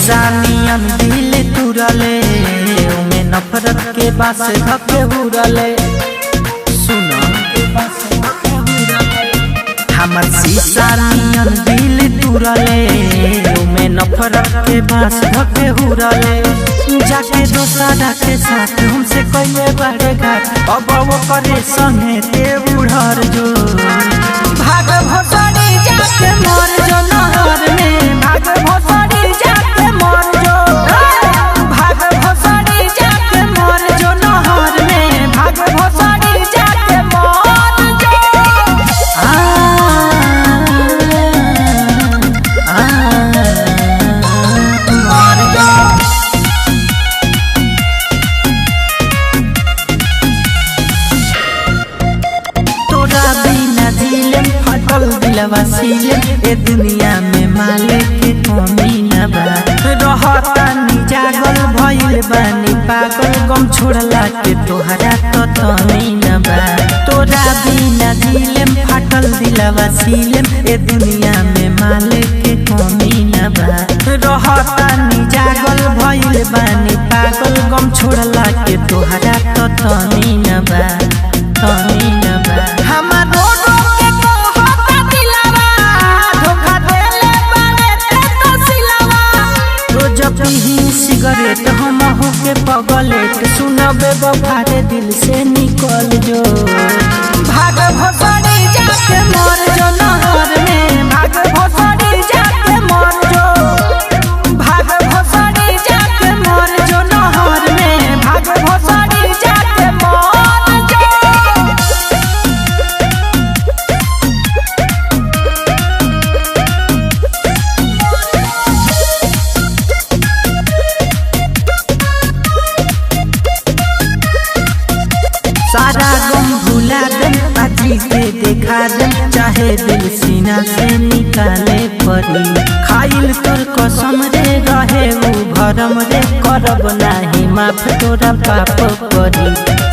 शीशा नियन दिल तुरले उमे नफरत के बास धके हुरले सुनो हमर शीशा नियन दिल तुरले उमे नफरत के बास धके हुरले जाके दोसरा के साथ हमसे कइले बड़े घाट अब वो करे संगे ते उड़र जो भाग भोसड़ी जाके मर जो नहर में भाग भोसड़ी जाके मर जो भाग भोसड़ी जाके मर जो नहर में भाग भोसड़ी जाके मर जो मर जो तोरा बिना दिलम फटल दिलवा सीले ए दुनिया में माले के कमी न बा रहता नी जागल भइल बानी पागल गम छोड़ला के तोहरा तो तनी न बा तोरा बिना दिलम फटल दिलवा सीले ए दुनिया में माले के कमी न बा रहता नी जागल भइल बानी पागल गम छोड़ला के तोहरा तो तनी न बा तनी न बा हमारो के कहता दिलवा धोखा देले बारे ते तो सिलवा रोज पीही सिगरेट हम हो के पगलेट सुनबे बफारे दिल से निकल जो भाग भोसड़ी जाके मर जो नहर में भाग भोसड़ी जाके मर जो भाग भोसड़ी जाके मर जो नहर में भाग भोसड़ी जाके मर जो सारा गम भुला दे आजी के देखा दे चाहे दिल सीना से निकाले परी खाइल तोर कसम रे रहे वो भरम रे करब नाही माफ तोरा पाप करी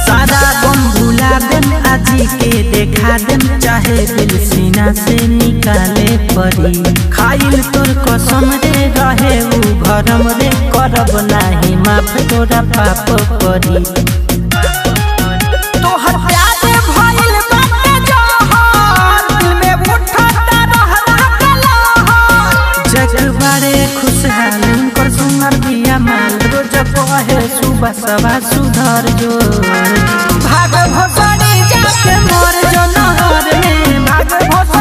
सारा गम भुला दे आजी के देखा दे चाहे दिल सीना से निकाले परी खाइल तोर कसम रे रहे वो भरम रे करब नाही माफ तोरा पाप करी तोहर प्यार भइल बाटे जहर दिल में उठता रहला कलहर जग बड़े खुशहाल उनकर सुनर बिया माल रोज कहे सुबह सवा सुधर जो भाग भोसड़ी जाके मर जो नहर में भाग भोसड़ी